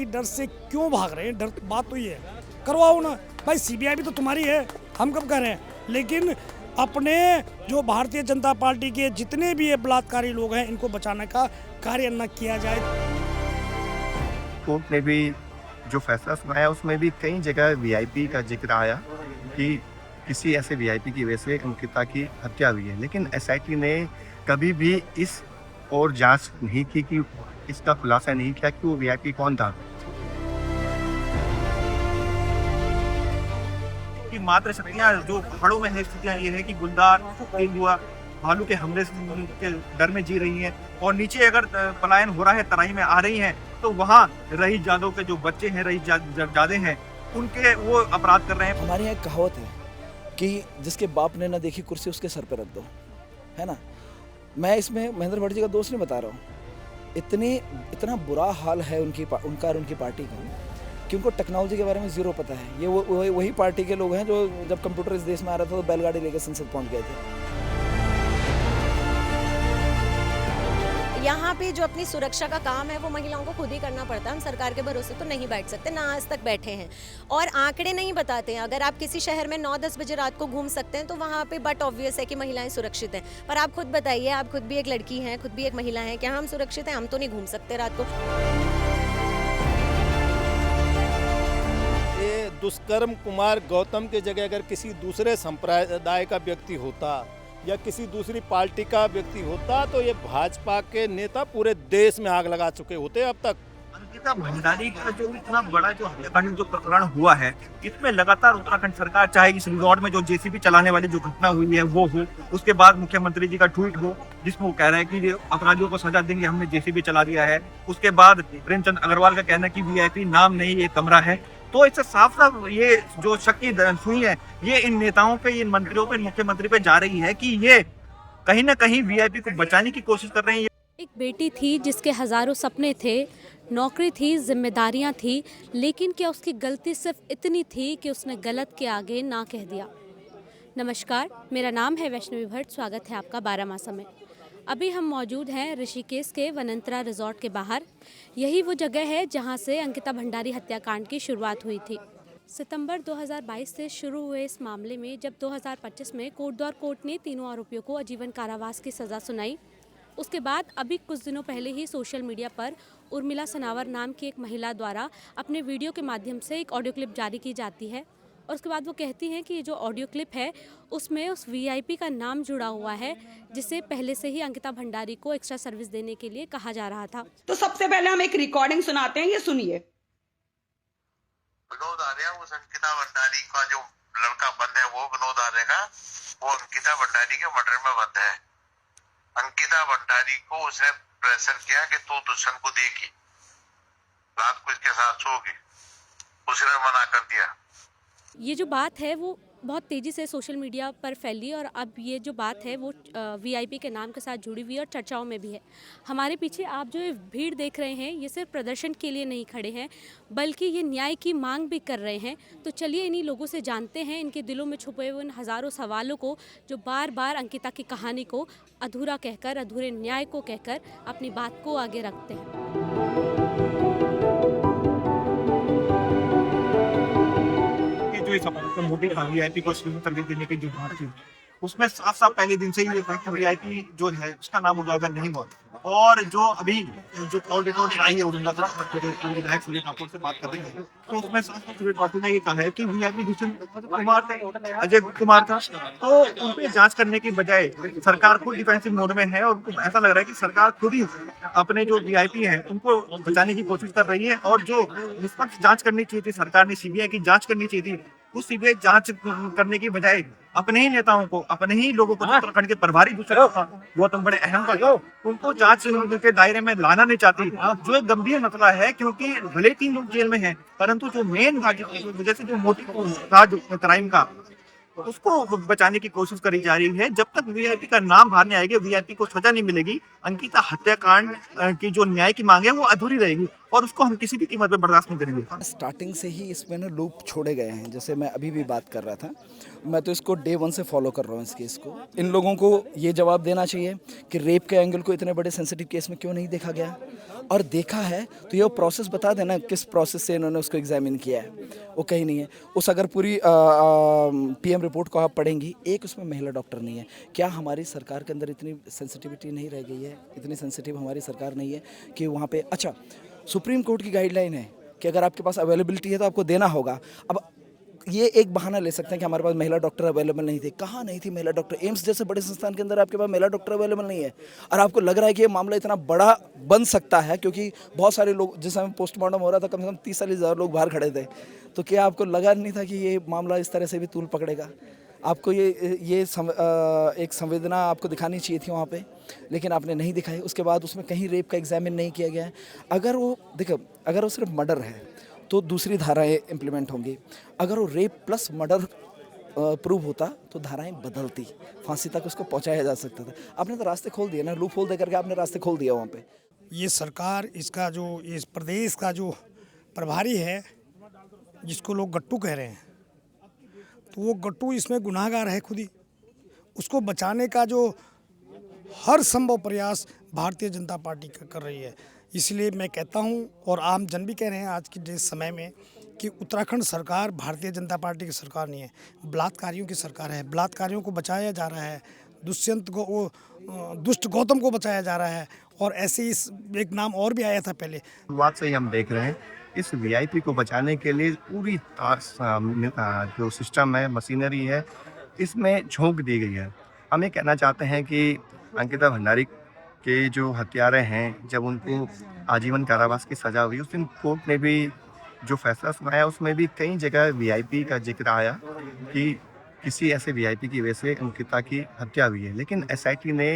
डर से क्यों भाग रहे हैं? डर बात तो ये है, करवाओ ना भाई, सीबीआई भी तो तुम्हारी है, हम कब कर रहे हैं? लेकिन अपने जो भारतीय जनता पार्टी के जितने भी ये बलात्कारी लोग हैं, इनको बचाने का कार्य न किया जाए। कोर्ट ने भी जो फैसला सुनाया उसमें भी कई जगह वीआईपी का जिक्र आया कि किसी ऐसे वीआईपी की वजह से अंकिता की हत्या हुई है, लेकिन एसआईटी ने कभी भी इस और जांच नहीं की कि इसका खुलासा नहीं किया कि वो वीआईपी कौन था। कि मात्र शक्तियाँ जो पहाड़ों में है, स्थितियाँ ये है कि गुलदार तेंदुआ भालू के हमले के डर में जी रही हैं, और नीचे अगर पलायन हो रहा है, तराई में आ रही हैं, तो वहाँ रईस जादव के जो बच्चे हैं, रईस जादे हैं, उनके वो अपराध कर रहे हैं। हमारे यहाँ एक कहावत है कि जिसके बाप ने ना देखी कुर्सी उसके सर पे रख दो, है ना। मैं इसमें महेंद्र भट्ट जी का दोस्त नहीं बता रहा हूँ। इतना बुरा हाल है उनका और उनकी पार्टी का कि उनको टेक्नोलॉजी के बारे में ज़ीरो पता है। ये वही पार्टी के लोग हैं जो जब कंप्यूटर इस देश में आ रहा था तो बैलगाड़ी लेकर संसद पहुंच गए थे। यहाँ पे जो अपनी सुरक्षा का काम है वो महिलाओं को खुद ही करना पड़ता है। हम सरकार के भरोसे तो नहीं बैठ सकते, ना आज तक बैठे हैं। और आंकड़े नहीं बताते हैं। अगर आप किसी शहर में 9-10 बजे रात को घूम सकते हैं तो वहाँ पे बट ऑब्वियस है कि महिलाएं सुरक्षित हैं। पर आप खुद बताइए, आप खुद भी एक लड़की हैं, खुद भी एक महिला हैं, क्या हम सुरक्षित हैं? हम तो नहीं घूम सकते रात को। ये दुष्कर्म कुमार गौतम की जगह अगर किसी दूसरे संप्रदाय का व्यक्ति होता या किसी दूसरी पार्टी का व्यक्ति होता तो ये भाजपा के नेता पूरे देश में आग लगा चुके होते अब तक। अंकिता भंडारी का जो इतना बड़ा जो हत्याकांड जो प्रकरण हुआ है, इसमें लगातार उत्तराखंड सरकार चाहे इस रिजॉर्ट में जो जेसीबी चलाने वाली जो घटना हुई है वो हो, उसके बाद मुख्यमंत्री जी का ट्वीट हो जिसमें वो कह रहे हैं कि अपराधियों को सजा देंगे, हमने जेसीबी चला दिया है। उसके बाद प्रेमचंद अग्रवाल का कहना है कि वीआईपी नाम नहीं, ये कमरा है। तो इससे साफ साफ ये जो शक की सुई है, ये इन नेताओं पे, इन मंत्रियों पे, मुख्यमंत्री पे जा रही है कि ये कहीं ना कहीं वीआईपी को बचाने की कोशिश कर रहे हैं। एक बेटी थी जिसके हजारों सपने थे, नौकरी थी, जिम्मेदारियां थी, लेकिन क्या उसकी गलती सिर्फ इतनी थी कि उसने गलत के आगे ना कह दिया। नमस्कार, मेरा नाम है वैष्णवी भट्ट, स्वागत है आपका बारामासा में। अभी हम मौजूद हैं ऋषिकेश के वनंतरा रिजॉर्ट के बाहर। यही वो जगह है जहां से अंकिता भंडारी हत्याकांड की शुरुआत हुई थी। सितंबर 2022 से शुरू हुए इस मामले में जब 2025 में कोटद्वार कोर्ट ने तीनों आरोपियों को आजीवन कारावास की सज़ा सुनाई, उसके बाद अभी कुछ दिनों पहले ही सोशल मीडिया पर उर्मिला सनावर नाम की एक महिला द्वारा अपने वीडियो के माध्यम से एक ऑडियो क्लिप जारी की जाती है। और उसके बाद वो कहती हैं कि ये जो ऑडियो क्लिप है उसमें उस वीआईपी का नाम जुड़ा हुआ है जिसे पहले से ही अंकिता भंडारी को एक्स्ट्रा सर्विस देने के लिए कहा जा रहा था। तो सबसे पहले हम एक रिकॉर्डिंग सुनाते हैं, ये सुनिए। विनोद आर्या, उस अंकिता भंडारी का जो लड़का बंद है वो विनोद आर्या का, वो अंकिता भंडारी के मर्डर में बंद है। अंकिता भंडारी को उसने प्रेशर किया कि तू दुष्यंत को देगी, रात को इसके साथ सोगी, उसने मना कर दिया। ये जो बात है वो बहुत तेज़ी से सोशल मीडिया पर फैली और अब ये जो बात है वो वीआईपी के नाम के साथ जुड़ी हुई है और चर्चाओं में भी है। हमारे पीछे आप जो भीड़ देख रहे हैं ये सिर्फ प्रदर्शन के लिए नहीं खड़े हैं, बल्कि ये न्याय की मांग भी कर रहे हैं। तो चलिए इन्हीं लोगों से जानते हैं इनके दिलों में छुपे हुए उन हज़ारों सवालों को जो बार बार अंकिता की कहानी को अधूरा कहकर, अधूरे न्याय को कहकर अपनी बात को आगे रखते हैं। मोटी वीआईपी को सर्विस देने की जो बात थी उसमें साफ साफ पहले दिन से ही वीआईपी जो है उसका नाम उजागर नहीं हुआ। और जो अभी जो कॉल रिकॉर्डिंग आई है विधायक सुरेश ठाकुर से बात कर रही है, तो उसमें साफ साफ सुरेश ठाकुर ने ये कहा है कि वीआईपी कुमार थे, अजय कुमार था, तो उन पे जांच करने की बजाय सरकार खुद डिफेंसिव मोड में है और ऐसा लग रहा है कि सरकार खुद ही अपने जो वीआईपी हैं उनको बचाने की कोशिश कर रही है। और जो निष्पक्ष जांच करनी चाहिए थी, सरकार ने सीबीआई की जांच करनी चाहिए थी, उस सीबीआई जांच करने की बजाय अपने ही नेताओं को, अपने ही लोगों को, उत्तराखंड के प्रभारी दूसरे गौतम बड़े अहम का, उनको जांच के दायरे में लाना नहीं चाहती, जो एक गंभीर मसला है। क्योंकि भले 3 लोग जेल में हैं, परंतु जो मेन वजह से जो मोटिव क्राइम का, उसको बचाने की कोशिश करी जा रही है। जब तक वीआईपी का नाम बाहर नहीं आएगा, वीआईपी को सजा नहीं मिलेगी, अंकिता हत्याकांड की जो न्याय की मांग है वो अधूरी रहेगी। और उसको हम किसी भी कीमत पे बर्दाश्त नहीं करेंगे। स्टार्टिंग से ही इसमें ना लूप छोड़े गए हैं। जैसे मैं अभी भी बात कर रहा था, मैं तो इसको डे 1 से फॉलो कर रहा हूँ इस केस को। इन लोगों को ये जवाब देना चाहिए कि रेप के एंगल को इतने बड़े सेंसिटिव केस में क्यों नहीं देखा गया, और देखा है तो ये प्रोसेस बता देना किस प्रोसेस से इन्होंने उसको एग्जामिन किया है। वो कहीं नहीं है। उस अगर पूरी पीएम रिपोर्ट को आप पढ़ेंगी, एक उसमें महिला डॉक्टर नहीं है। क्या हमारी सरकार के अंदर इतनी सेंसिटिविटी नहीं रह गई है, इतनी सेंसिटिव हमारी सरकार नहीं है कि वहाँ पे अच्छा सुप्रीम कोर्ट की गाइडलाइन है कि अगर आपके पास अवेलेबिलिटी है तो आपको देना होगा। अब ये एक बहाना ले सकते हैं कि हमारे पास महिला डॉक्टर अवेलेबल नहीं थे। कहाँ नहीं थी महिला डॉक्टर? एम्स जैसे बड़े संस्थान के अंदर आपके पास महिला डॉक्टर अवेलेबल नहीं है, और आपको लग रहा है कि ये मामला इतना बड़ा बन सकता है क्योंकि बहुत सारे लोग, जिस समय पोस्टमार्टम हो रहा था कम से कम 30-40 लोग बाहर खड़े थे, तो क्या आपको लगा नहीं था कि ये मामला इस तरह से भी तूल पकड़ेगा? आपको एक संवेदना आपको दिखानी चाहिए थी वहाँ पे, लेकिन आपने नहीं दिखाई। उसके बाद उसमें कहीं रेप का एग्जामिन नहीं किया गया है। अगर वो सिर्फ मर्डर है तो दूसरी धाराएं इम्प्लीमेंट होंगी। अगर वो रेप प्लस मर्डर प्रूव होता तो धाराएं बदलती, फांसी तक उसको पहुंचाया जा सकता था। आपने तो रास्ते खोल दिए ना, लूप होल दे करके आपने रास्ते खोल दिया वहाँ पे। ये सरकार, इसका जो इस प्रदेश का जो प्रभारी है, जिसको लोग गट्टू कह रहे हैं, तो वो गट्टू इसमें गुनाहगार है खुद ही। उसको बचाने का जो हर संभव प्रयास भारतीय जनता पार्टी कर रही है। इसलिए मैं कहता हूं, और आम जन भी कह रहे हैं आज के जिस समय में, कि उत्तराखंड सरकार भारतीय जनता पार्टी की सरकार नहीं है, बलात्कारियों की सरकार है। बलात्कारियों को बचाया जा रहा है, दुष्ट गौतम को बचाया जा रहा है, और ऐसे इस एक नाम और भी आया था पहले। शुरुआत से ही हम देख रहे हैं इस वीआईपी को बचाने के लिए पूरी जो सिस्टम है, मशीनरी है, इसमें झोंक दी गई है। हम ये कहना चाहते हैं कि अंकिता भंडारी के जो हत्यारे हैं, जब उनको आजीवन कारावास की सजा हुई, उस दिन कोर्ट ने भी जो फैसला सुनाया उसमें भी कई जगह वीआईपी का जिक्र आया कि किसी ऐसे वीआईपी की वजह से अंकिता की हत्या हुई है। लेकिन एसआईटी ने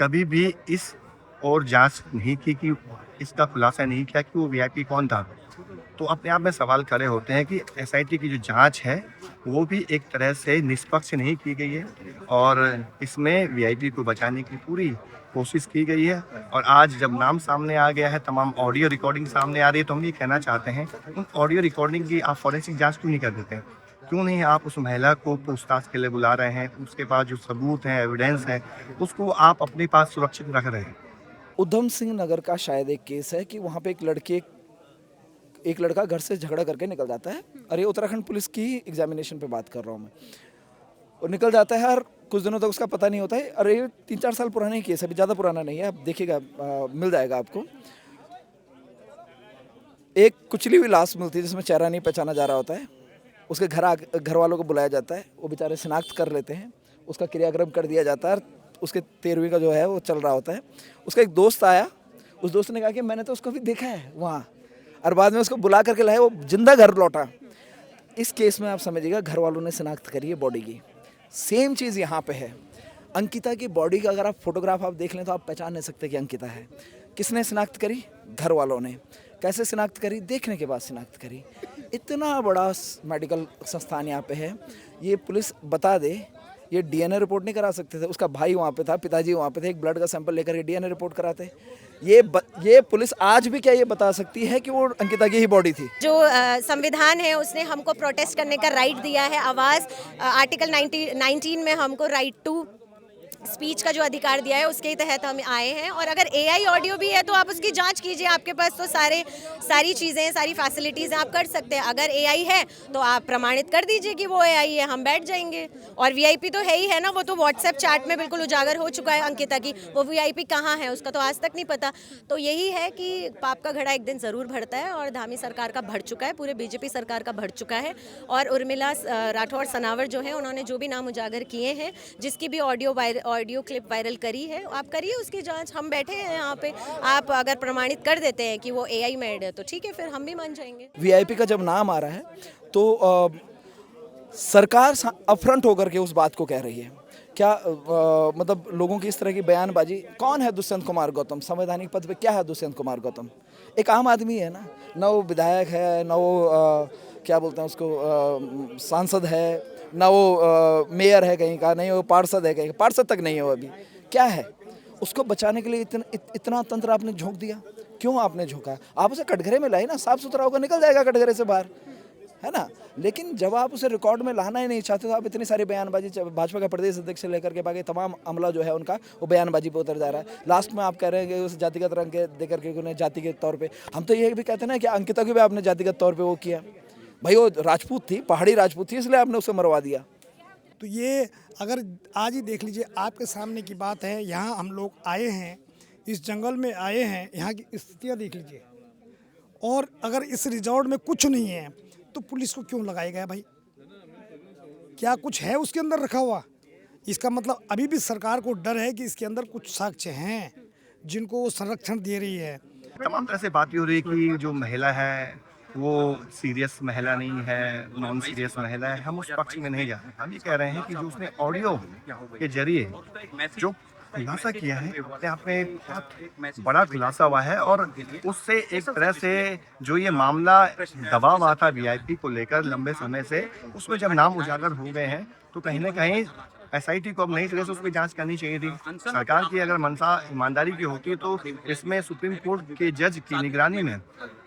कभी भी इस और जांच नहीं की कि इसका खुलासा नहीं किया कि वो वीआईपी कौन था। तो अपने आप में सवाल खड़े होते हैं कि एसआईटी की जो जांच है वो भी एक तरह से निष्पक्ष नहीं की गई है, और इसमें वीआईपी को बचाने की पूरी कोशिश की गई है। और आज जब नाम सामने आ गया है, तमाम ऑडियो रिकॉर्डिंग सामने आ रही है, तो हम ये कहना चाहते हैं उन ऑडियो रिकॉर्डिंग की आप फॉरेंसिक जांच क्यों नहीं कर देते हैं? क्यों नहीं आप उस महिला को पूछताछ के लिए बुला रहे हैं? उसके पास जो सबूत हैं, एविडेंस है, उसको आप अपने पास सुरक्षित रख रहे हैं। उधम सिंह नगर का शायद एक केस है कि वहाँ पे एक लड़का घर से झगड़ा करके निकल जाता है, और ये उत्तराखंड पुलिस की एग्जामिनेशन पे बात कर रहा हूँ मैं, और निकल जाता है, और कुछ दिनों तक उसका पता नहीं होता है। और ये 3-4 साल पुराना ही केस है, अभी ज़्यादा पुराना नहीं है, आप देखिएगा, मिल जाएगा आपको। एक कुचली हुई लाश मिलती है जिसमें चेहरा नहीं पहचाना जा रहा होता है। उसके घर वालों को बुलाया जाता है, वो बेचारे शिनाख्त कर लेते हैं, उसका क्रियाक्रम कर दिया जाता है, उसके 13वीं का जो है वो चल रहा होता है। उसका एक दोस्त आया, उस दोस्त ने कहा कि मैंने तो उसको भी देखा है वहाँ, और बाद में उसको बुला करके लाए, वो जिंदा घर लौटा। इस केस में आप समझिएगा घर वालों ने शिनाख्त करी है बॉडी की। सेम चीज़ यहाँ पे है। अंकिता की बॉडी का अगर आप फोटोग्राफ आप देख लें तो आप पहचान नहीं सकते कि अंकिता है। किसने शिनाख्त करी? घर वालों ने। कैसे शिनाख्त करी? देखने के बाद शिनाख्त करी। इतना बड़ा मेडिकल संस्थान यहाँ पे है, ये पुलिस बता दे, ये डीएनए रिपोर्ट नहीं करा सकते थे? उसका भाई वहाँ पे था, पिताजी वहाँ पे थे, एक ब्लड का सैंपल लेकर के डीएनए रिपोर्ट कराते। ये पुलिस आज भी क्या ये बता सकती है कि वो अंकिता की ही बॉडी थी? जो संविधान है उसने हमको प्रोटेस्ट करने का राइट दिया है, आवाज़, आर्टिकल 19 में हमको राइट टू स्पीच का जो अधिकार दिया है उसके तहत हम आए हैं। और अगर एआई ऑडियो भी है तो आप उसकी जांच कीजिए, आपके पास तो सारी चीज़ें, सारी फैसिलिटीज़ आप कर सकते हैं। अगर एआई है तो आप प्रमाणित कर दीजिए कि वो एआई है, हम बैठ जाएंगे। और वीआईपी तो है ही है ना, वो तो व्हाट्सएप चैट में बिल्कुल उजागर हो चुका है अंकिता की, वो वीआईपी कहाँ है उसका तो आज तक नहीं पता। तो यही है कि पाप का घड़ा एक दिन ज़रूर भरता है, और धामी सरकार का भर चुका है, पूरे बीजेपी सरकार का भर चुका है। और उर्मिला राठौर सनावर जो है, उन्होंने जो भी नाम उजागर किए हैं, जिसकी भी ऑडियो क्लिप वायरल करी है, आप करिए उसकी जांच। हम बैठे हैं यहाँ पे, आप अगर प्रमाणित कर देते हैं कि वो एआई मेड है तो ठीक है, फिर हम भी मान जाएंगे। वीआईपी का जब नाम आ रहा है तो सरकार अपफ्रंट होकर के उस बात को कह रही है। क्या मतलब लोगों की इस तरह की बयानबाजी? कौन है दुष्यंत कुमार गौतम? संवैधानिक पद पे क्या है दुष्यंत कुमार गौतम? एक आम आदमी है ना, न वो विधायक है, न वो क्या बोलते हैं उसको, सांसद है, ना वो मेयर है कहीं का, नहीं वो पार्षद है कहीं का, पार्षद तक नहीं है वो अभी। क्या है? उसको बचाने के लिए इतना तंत्र आपने झोंक दिया। क्यों आपने झोंका? आप उसे कटघरे में लाए ना, साफ सुथरा होकर निकल जाएगा कटघरे से बाहर, है ना। लेकिन जब आप उसे रिकॉर्ड में लाना ही नहीं चाहते तो आप इतनी सारी बयानबाजी, भाजपा का प्रदेश अध्यक्ष से लेकर के बाकी तमाम अमला जो है उनका वो बयानबाजी पे उतर जा रहा है। लास्ट में आप कह रहे हैं कि उस जातिगत रंग के देकर के उन्हें जाति के तौर पे, हम तो ये भी कहते हैं ना कि अंकिता को भी आपने जातिगत तौर पे वो किया। भाई वो राजपूत थी, पहाड़ी राजपूत थी, इसलिए आपने उसे मरवा दिया। तो ये अगर आज ही देख लीजिए, आपके सामने की बात है। यहाँ हम लोग आए हैं, इस जंगल में आए हैं, यहाँ की स्थितियाँ देख लीजिए। और अगर इस रिजॉर्ट में कुछ नहीं है तो पुलिस को क्यों लगाया गया भाई? क्या कुछ है उसके अंदर रखा हुआ? इसका मतलब अभी भी सरकार को डर है कि इसके अंदर कुछ साक्ष्य हैं जिनको वो संरक्षण दे रही है। तमाम तरह से बात हो रही है कि जो महिला है वो सीरियस महिला नहीं है, नॉन सीरियस महिला है। हम उस पक्ष में नहीं जा रहे। हम ये कह रहे हैं कि जो उसने ऑडियो के जरिए जो खुलासा किया है, अपने आप में बहुत बड़ा खुलासा हुआ है। और उससे एक तरह से जो ये मामला दबा हुआ था वीआईपी को लेकर लंबे समय से, उसमें जब नाम उजागर हो गए हैं तो कहीं ना कहीं एसआईटी को अब नई तरह से उसकी जांच करनी चाहिए थी। सरकार की अगर मंशा ईमानदारी की होती तो इसमें सुप्रीम कोर्ट के जज की निगरानी में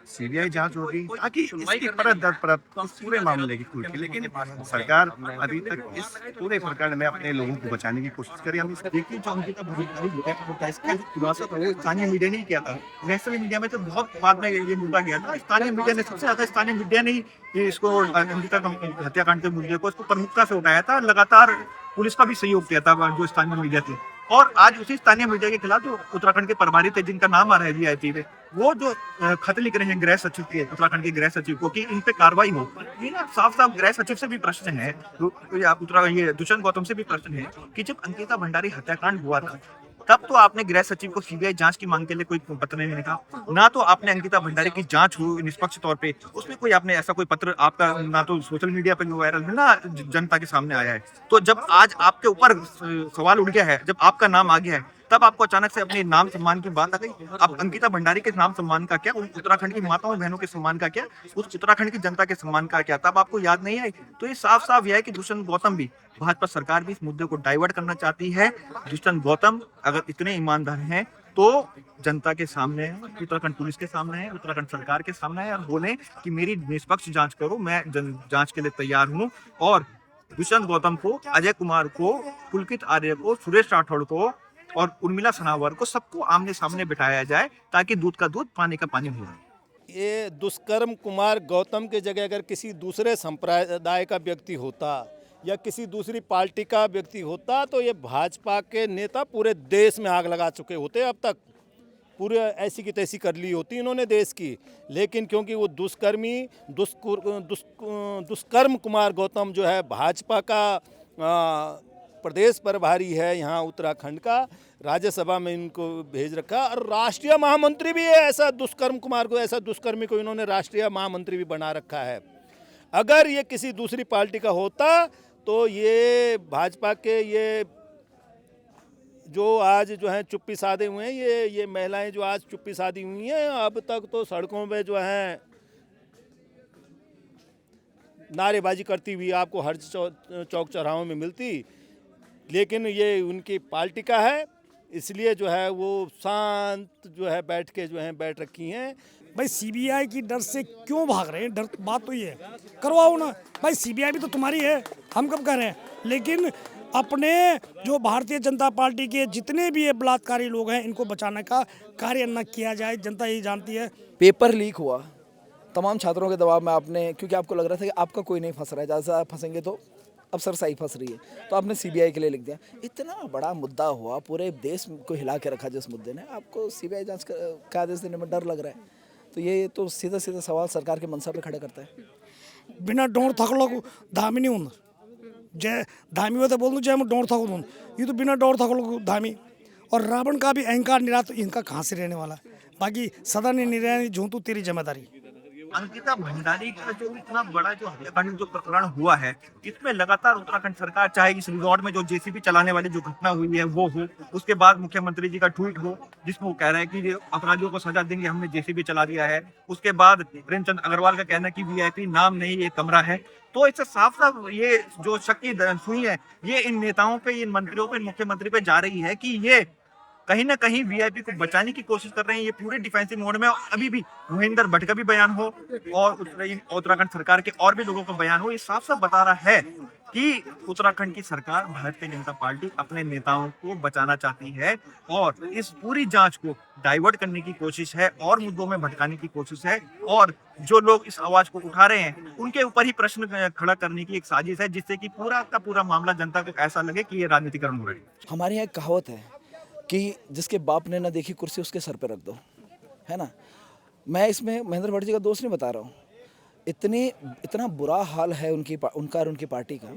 सीबीआई जांच होगी ताकि इसकी परत दर परत इस पूरे मामले की खुलती। लेकिन सरकार अभी तक इस पूरे प्रकरण में अपने लोगों को बचाने की कोशिश करी। हम देखिए जो अंकिता इसका खुलासा था वो स्थानीय मीडिया ने ही किया था। नेशनल मीडिया में तो बहुत बाद में ये मुद्दा गया था। स्थानीय मीडिया ने सबसे ज्यादा स्थानीय मीडिया ने ही इसको अंकिता हत्याकांड के मुद्दे को इसको प्रमुखता से उठाया था। लगातार पुलिस का भी सहयोग किया था जो स्थानीय मीडिया थे। और आज उसी स्थानीय मीडिया के खिलाफ जो उत्तराखंड के प्रभारी थे जिनका नाम आ रहा है वीआईपी में, वो जो खत लिख रहे हैं गृह सचिव के, उत्तराखंड के गृह सचिव को कि इन पे कार्रवाई हो, ये ना साफ साफ गृह सचिव से भी प्रश्न है, उत्तराखंड ये दुष्यंत गौतम से भी प्रश्न है कि जब अंकिता भंडारी हत्याकांड हुआ था तब तो आपने गृह सचिव को सीबीआई जांच की मांग के लिए कोई पत्र नहीं लिखा, ना तो आपने अंकिता भंडारी की जांच हो निष्पक्ष तौर पे उसमें कोई आपने ऐसा कोई पत्र आपका ना तो सोशल मीडिया पे वायरल है ना जनता के सामने आया है। तो जब आज आपके ऊपर सवाल उठ गया है, जब आपका नाम आ गया है, तब आपको अचानक से अपने नाम सम्मान की बात आ गई। अब अंकिता भंडारी के नाम सम्मान का क्या, उत्तराखंड की माताओं बहनों के सम्मान का क्या, उस उत्तराखंड की जनता के सम्मान का क्या, तब आपको याद नहीं आई? तो ये साफ साफ यह है कि दुष्यंत गौतम भी, भाजपा सरकार भी इस मुद्दे को डाइवर्ट करना चाहती है। दुष्यंत गौतम अगर इतने ईमानदार हैं तो जनता के सामने है, उत्तराखंड पुलिस के सामने है, उत्तराखंड सरकार के सामने है और बोले कि मेरी निष्पक्ष जांच करो, मैं जांच के लिए तैयार हूँ। और दुष्यंत गौतम को, अजय कुमार को, पुलकित आर्य को, सुरेश राठौड़ को और उर्मिला सनावर को सबको आमने सामने बिठाया जाए ताकि दूध का दूध पानी का पानी हो जाए। ये दुष्कर्म कुमार गौतम के जगह अगर किसी दूसरे संप्रदाय का व्यक्ति होता या किसी दूसरी पार्टी का व्यक्ति होता तो ये भाजपा के नेता पूरे देश में आग लगा चुके होते। अब तक पूरे ऐसी की तैसी कर ली होती इन्होंने देश की। लेकिन क्योंकि वो दुष्कर्म कुमार गौतम जो है भाजपा का प्रदेश प्रभारी है यहाँ उत्तराखंड का, राज्यसभा में इनको भेज रखा और राष्ट्रीय महामंत्री भी है। ऐसा दुष्कर्म कुमार को, ऐसा दुष्कर्मी को इन्होंने राष्ट्रीय महामंत्री भी बना रखा है। अगर ये किसी दूसरी पार्टी का होता तो ये भाजपा के ये जो आज जो है चुप्पी साधे हुए हैं, ये महिलाएं जो आज चुप्पी साधी हुई हैं, अब तक तो सड़कों पे जो है नारेबाजी करती हुई आपको हर चौक चौराहों में मिलती। लेकिन ये उनकी पार्टी का है, इसलिए जो है वो शांत जो है बैठ रखी हैं। भाई सीबीआई की डर से क्यों भाग रहे हैं? डर बात तो ये है, करवाओ ना भाई, सीबीआई भी तो तुम्हारी है, हम कब कह रहे हैं। लेकिन अपने जो भारतीय जनता पार्टी के जितने भी ये बलात्कारी लोग हैं इनको बचाने का कार्य न किया जाए, जनता यही जानती है। पेपर लीक हुआ तमाम छात्रों के दबाव में आपने, क्योंकि आपको लग रहा था कि आपका कोई नहीं फंस रहा है, ज़्यादा आप फंसेंगे तो अफसरशाही फंस रही है, तो आपने सीबीआई के लिए लिख दिया। इतना बड़ा मुद्दा हुआ, पूरे देश को हिला के रखा जिस मुद्दे ने, आपको सीबीआई जांच का आदेश देने में डर लग रहा है। तो ये तो सीधा सीधा सवाल सरकार के मंशा पे खड़ा करता है। बिना डोर थकलो धामी नहीं हूँ, जय धामी हो तो बोल दूँ जय मैं डोर थकू दूँ, ये तो बिना डोर थकलो धामी। और रावण का भी अहंकार निरा, तो इनका कहाँ से रहने वाला, बाकी सदा नहीं रहने जो तू तेरी जिम्मेदारी। अंकिता भंडारी का जो इतना बड़ा जो हत्याकांड जो प्रकरण हुआ है, इसमें लगातार उत्तराखंड सरकार चाहे इस रिजॉर्ट में जो जेसीबी चलाने वाली जो घटना हुई है वो हो, उसके बाद मुख्यमंत्री जी का ट्वीट हो जिसमें वो कह रहे हैं कि अपराधियों को सजा देंगे, हमने जेसीबी चला दिया है। उसके बाद प्रेमचंद अग्रवाल का कहना कि वीआईपी नाम नहीं ये कमरा है। तो इससे साफ साफ ये जो शक की सुई है ये इन नेताओं पे, इन मंत्रियों पे, इन मुख्यमंत्री पे जा रही है कि ये कहीं ना कहीं वीआईपी को बचाने की कोशिश कर रहे हैं। ये पूरे डिफेंसिव मोड में, और अभी भी महेंद्र भट्ट का भी बयान हो और उत्तराखंड सरकार के और भी लोगों का बयान हो, ये साफ साफ बता रहा है कि उत्तराखंड की सरकार, भारतीय जनता पार्टी अपने नेताओं को बचाना चाहती है और इस पूरी जांच को डाइवर्ट करने की कोशिश है और मुद्दों में भटकाने की कोशिश है, और जो लोग इस आवाज को उठा रहे हैं उनके ऊपर ही प्रश्न खड़ा करने की एक साजिश है, जिससे कि पूरा का पूरा मामला जनता को ऐसा लगे कि ये राजनीतिकरण हो रही है। हमारे यहाँ एक कहावत है कि जिसके बाप ने ना देखी कुर्सी उसके सर पे रख दो, है ना। मैं इसमें महेंद्र भट्ट जी का दोस्त नहीं बता रहा हूँ। इतना बुरा हाल है उनका और उनकी पार्टी का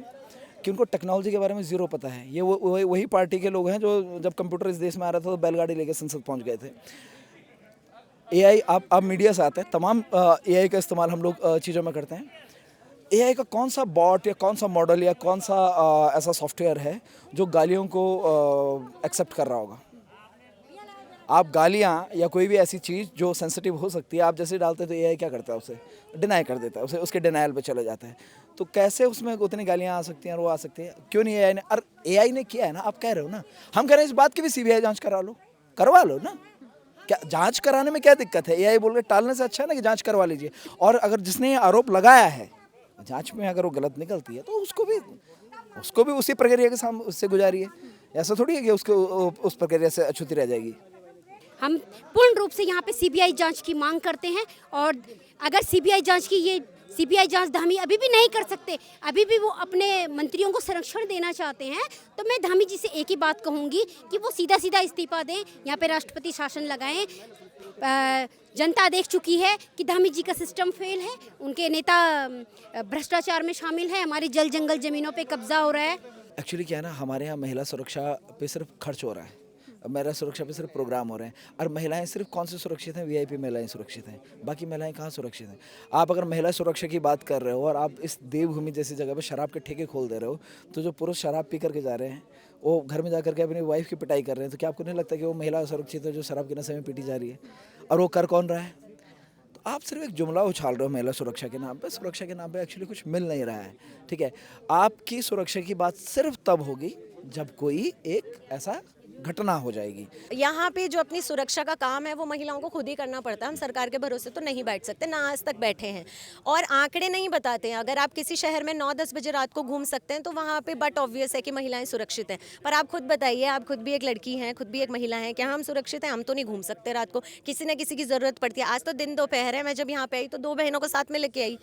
कि उनको टेक्नोलॉजी के बारे में ज़ीरो पता है। ये वही पार्टी के लोग हैं जो जब कंप्यूटर इस देश में आ रहा था तो बैलगाड़ी लेकर संसद पहुंच गए थे। एआई, आप मीडिया से आते हैं, तमाम एआई का इस्तेमाल हम लोग चीज़ों में करते हैं। एआई का कौन सा बॉट या कौन सा मॉडल या कौन सा ऐसा सॉफ्टवेयर है जो गालियों को एक्सेप्ट कर रहा होगा? आप गालियाँ या कोई भी ऐसी चीज़ जो सेंसिटिव हो सकती है, आप जैसे डालते हैं तो एआई क्या करता है, उसे डिनाई कर देता है, उसके डिनाइल पे चले जाता है। तो कैसे उसमें उतनी गालियाँ आ सकती हैं और वो आ सकती है? क्यों नहीं एआई ने? और एआई ने किया है ना, आप कह रहे हो ना, हम कह रहे हैं इस बात की भी सीबीआई जांच करवा लो ना। क्या जांच कराने में क्या दिक्कत है? एआई बोल के टालने से अच्छा है ना कि जांच करवा लीजिए। और अगर जिसने ये आरोप लगाया है, जांच में अगर वो गलत निकलती है तो उसको भी उसी प्रक्रिया के सामने उससे गुजारिए। ऐसा थोड़ी है कि उसको उस प्रक्रिया से अछूती रह जाएगी। हम पूर्ण रूप से यहाँ पे सीबीआई जांच की मांग करते हैं, और अगर सीबीआई जांच धामी अभी भी नहीं कर सकते, अभी भी वो अपने मंत्रियों को संरक्षण देना चाहते हैं, तो मैं धामी जी से एक ही बात कहूँगी कि वो सीधा इस्तीफा दें, यहाँ पे राष्ट्रपति शासन लगाएं। जनता देख चुकी है कि धामी जी का सिस्टम फेल है, उनके नेता भ्रष्टाचार में शामिल है, हमारी जल जंगल जमीनों पे कब्जा हो रहा है। एक्चुअली क्या है ना, हमारे यहाँ महिला सुरक्षा पे सिर्फ खर्च हो रहा है, महिला सुरक्षा पे सिर्फ प्रोग्राम हो रहे हैं। और महिलाएं सिर्फ कौन से सुरक्षित हैं? वीआईपी महिलाएं सुरक्षित हैं, बाकी महिलाएं कहाँ सुरक्षित हैं? आप अगर महिला सुरक्षा की बात कर रहे हो और आप इस देवभूमि जैसी जगह पे शराब के ठेके खोल दे रहे हो, तो जो पुरुष शराब पी करके जा रहे हैं वो घर में जाकर के अपनी वाइफ की पिटाई कर रहे हैं, तो क्या आपको नहीं लगता कि वो महिला सुरक्षित है जो शराब के नशे में पीटी जा रही है? और वो कर कौन रहा है? तो आप सिर्फ एक जुमला उछाल रहे हो महिला सुरक्षा के नाम पे। सुरक्षा के नाम पे एक्चुअली कुछ मिल नहीं रहा है, ठीक है। आपकी सुरक्षा की बात सिर्फ तब होगी जब कोई एक ऐसा घटना हो जाएगी। यहाँ पे जो अपनी सुरक्षा का काम है वो महिलाओं को खुद ही करना पड़ता है। हम सरकार के भरोसे तो नहीं बैठ सकते, ना आज तक बैठे हैं। और आंकड़े नहीं बताते हैं। अगर आप किसी शहर में 9-10 बजे रात को घूम सकते हैं तो वहाँ पे बट ऑब्वियस है कि महिलाएं सुरक्षित हैं। पर आप खुद बताइए, आप खुद भी एक लड़की हैं, खुद भी एक महिला हैं, क्या हम सुरक्षित हैं? हम तो नहीं घूम सकते रात को, किसी न किसी की ज़रूरत पड़ती है। आज तो दिन दोपहर है, मैं जब यहाँ पे आई तो 2 बहनों को साथ में लेके आई।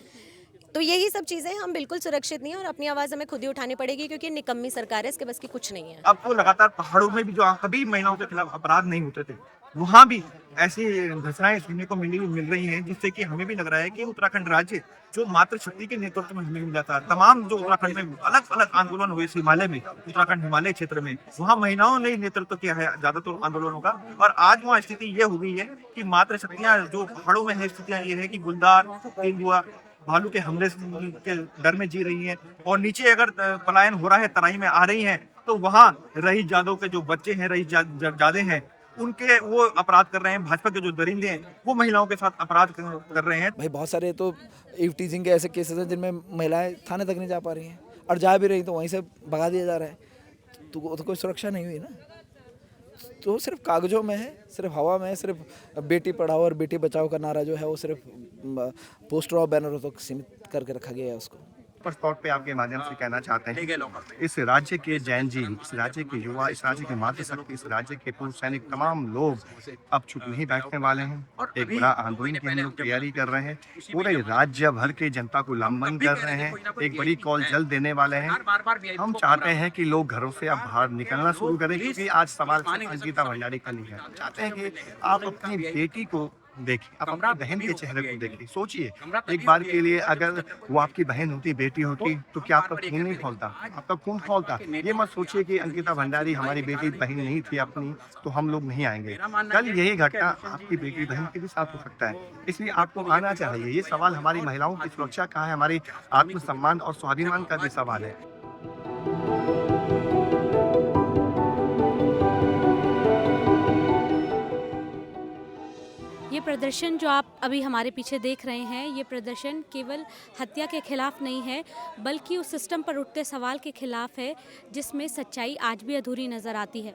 तो यही सब चीज़ें, हम बिल्कुल सुरक्षित नहीं है और अपनी आवाज़ हमें खुद ही उठानी पड़ेगी, क्योंकि निकम्मी सरकार है, इसके बस की कुछ नहीं है। अब तो लगातार पहाड़ों में भी जो कभी महिलाओं के खिलाफ अपराध नहीं होते थे, वहाँ भी ऐसी घटनाएं सुनने को मिल रही हैं, जिससे कि हमें भी लग रहा है कि उत्तराखंड राज्य जो मातृशक्ति के नेतृत्व में हमें मिल जाता है। तमाम जो उत्तराखंड में अलग अलग आंदोलन हुए हिमालय में, उत्तराखंड हिमालय क्षेत्र में, वहाँ महिलाओं ने नेतृत्व किया है ज्यादातर आंदोलनों का। और आज वहाँ स्थिति ये हो गई है कि मातृशक्तियां जो पहाड़ों में है, स्थितियां ये है कि गुलदार, तेंदुआ, भालू के हमले के डर में जी रही हैं, और नीचे अगर पलायन हो रहा है, तराई में आ रही हैं, तो वहाँ रईस जादव के जो बच्चे हैं, रईस जादे हैं, उनके वो अपराध कर रहे हैं। भाजपा के जो दरिंदे हैं वो महिलाओं के साथ अपराध कर रहे हैं। भाई बहुत सारे तो ईव टीजिंग के ऐसे केसेस हैं जिनमें महिलाएं थाने तक नहीं जा पा रही हैं, और जा भी रही तो वहीं से भगा दिया जा रहा है। तो कोई सुरक्षा नहीं हुई ना। तो सिर्फ कागजों में है, सिर्फ हवा में है, सिर्फ बेटी पढ़ाओ और बेटी बचाओ का नारा जो है वो सिर्फ पोस्टर और बैनरों तक सीमित करके रखा गया है उसको। स्पष्ट तौर पे आपके माध्यम से कहना चाहते हैं, इस राज्य के जैन जी, इस राज्य के युवा, इस राज्य के मातृशक्ति, इस राज्य के पूर्व सैनिक, तमाम लोग अब चुप नहीं बैठने वाले हैं। एक बड़ा आंदोलन की हम लोग तैयारी कर रहे हैं, पूरे राज्य भर के जनता को लामबंद कर रहे हैं, एक बड़ी कॉल जल्द देने वाले हैं। हम चाहते हैं कि लोग घरों से अब बाहर निकलना शुरू करें, क्योंकि आज सवाल अंकिता भंडारी का नहीं है। हम चाहते हैं कि आप अपनी बेटी को देखिए, आप अपनी बहन के चेहरे को देखिए, सोचिए एक बार के लिए, अगर वो आपकी बहन होती, बेटी होती, तो क्या आपका खून नहीं खौलता? आपका खून खौलता। ये मत सोचिए कि अंकिता भंडारी हमारी बेटी बहन नहीं थी अपनी, तो हम लोग नहीं आएंगे। कल यही घटना आपकी बेटी बहन के भी साथ हो सकता है, इसलिए आपको आना चाहिए। ये सवाल हमारी महिलाओं की सुरक्षा का है, हमारी आत्मसम्मान और स्वाभिमान का भी सवाल है। ये प्रदर्शन जो आप अभी हमारे पीछे देख रहे हैं, ये प्रदर्शन केवल हत्या के खिलाफ नहीं है, बल्कि उस सिस्टम पर उठते सवाल के खिलाफ है जिसमें सच्चाई आज भी अधूरी नज़र आती है।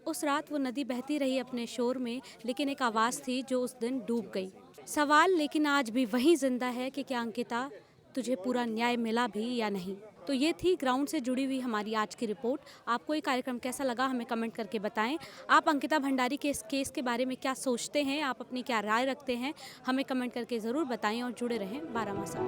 उस रात वो नदी बहती रही अपने शोर में, लेकिन एक आवाज़ थी जो उस दिन डूब गई। सवाल लेकिन आज भी वही जिंदा है कि क्या अंकिता तुझे पूरा न्याय मिला भी या नहीं। तो ये थी ग्राउंड से जुड़ी हुई हमारी आज की रिपोर्ट। आपको ये कार्यक्रम कैसा लगा हमें कमेंट करके बताएं। आप अंकिता भंडारी के इस केस के बारे में क्या सोचते हैं, आप अपनी क्या राय रखते हैं, हमें कमेंट करके ज़रूर बताएं और जुड़े रहें बारामासा।